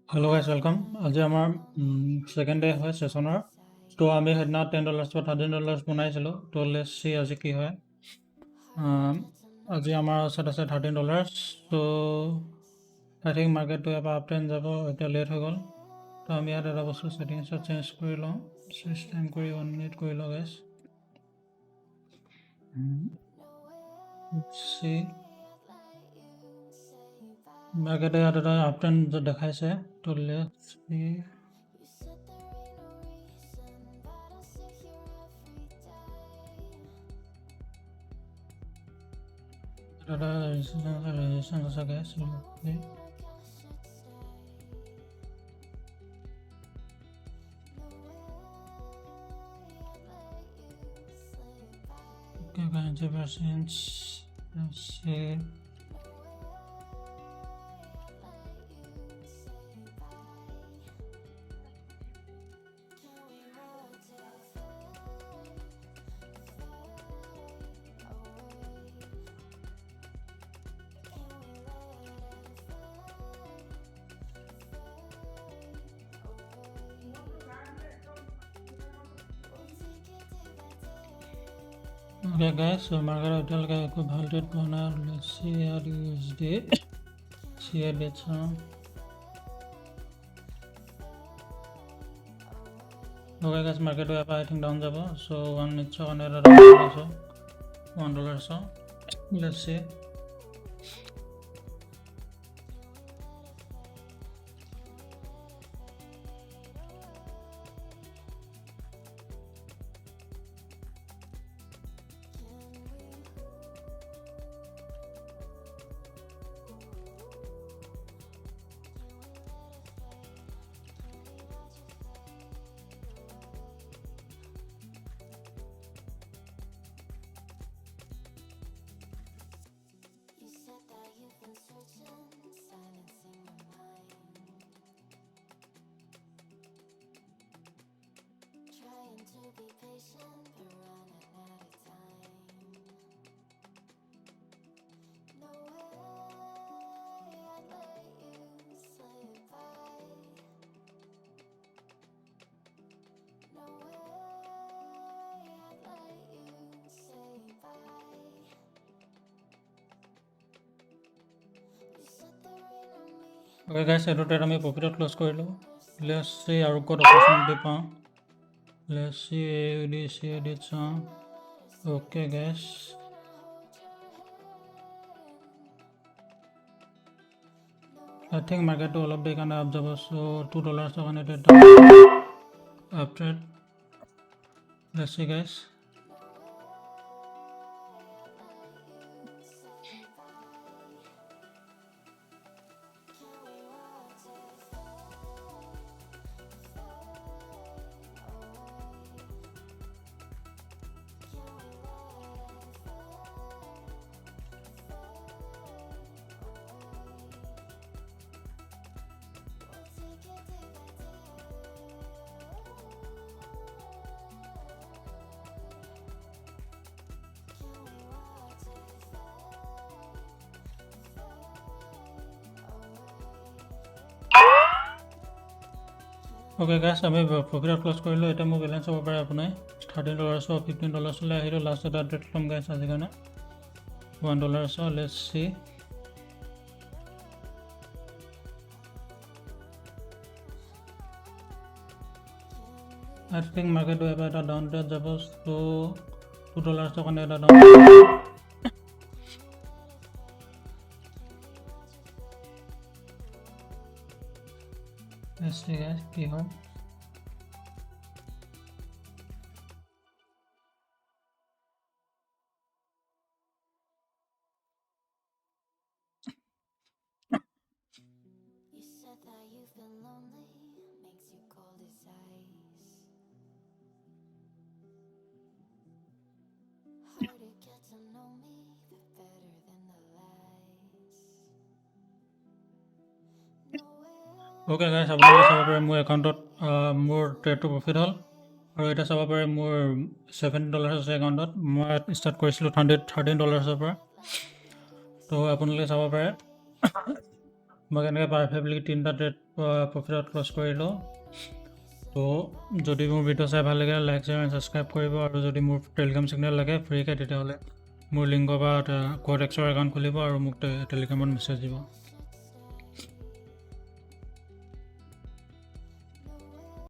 Hello guys, welcome. আজি আমাৰ second day হয় sessionৰ. তো আমি সেইদিনা $10 বা $13 বনাইছিলোঁ. তো let's see আজি কি হয়. আজি আমাৰ ওচৰত আছে $13. তো I think মাৰ্কেটটো ইয়াৰ পৰা আপ ট্ৰেণ্ড যাব. এতিয়া লেট হৈ গ'ল. তো আমি ইয়াত এটা বস্তু ছেটিংছত চেঞ্জ কৰি লওঁ. চুইচ টাইম কৰি 1 minute কৰি লওঁ guys. Let's see. মাৰ্কেটে ইয়াত এটা আপ ট্ৰেণ্ড দেখাইছে. তো let's see. Resistance আছে guys. Okay. Okay, 90%. Let's see. Okay guys, so market hotel ka ভাল trade পোৱা let's see at USD. See at it okay guys, market I think down যাব. So one minute so $1 so let's see. Okay guys, এইটো trade আমি প্ৰফিটত close কৰিলোঁ. Let's see আৰু ক'ত opportunity পাওঁ. Let's see AUD চাওঁ. Okay guys. I think marketটো অলপ দেৰি কাৰণে আপ যাব. So $2 কাৰণে এটা up trade. Let's see guys. Okay guys, আমি প্ৰফিটত ক্লোজ কৰিলোঁ. এতিয়া মোৰ বেলেঞ্চ হ'ব পাৰে আপোনাৰ $13 $15 লৈ আহিলোঁ. লাষ্ট এটা ট্ৰেড ল'ম গাইছ আজিৰ কাৰণে $1. Let's see. I think marketটো এবাৰ এটা ডাউন ট্ৰেড যাব. So $2 কাৰণে এটা ডাউন. Let's see guys, কি হয়. Okay guys, আপোনালোকে চাব পাৰে মোৰ একাউণ্টত মোৰ ট্ৰেডটো প্ৰফিট হ'ল. আৰু এটা চাব পাৰে মোৰ $70 আছে একাউণ্টত. মই ষ্টাৰ্ট কৰিছিলোঁ $13 পৰা. তো আপোনালোকে চাব পাৰে মই এনেকৈ পাৰফেক্টলি 3টা ট্ৰেড প্ৰফিটত ক্লছ কৰিলোঁ। তো যদি মোৰ ভিডিঅ' চাই ভাল লাগে লাইক শ্বেয়াৰ এণ্ড ছাবস্ক্ৰাইব কৰিব, আৰু যদি মোৰ টেলিগ্ৰাম চিগনেল লাগে ফ্ৰীকৈ তেতিয়াহ'লে মোৰ লিংকৰ পৰা কোটেক্সৰ একাউণ্ট খুলিব আৰু মোক টেলিগ্ৰামত মেছেজ দিব।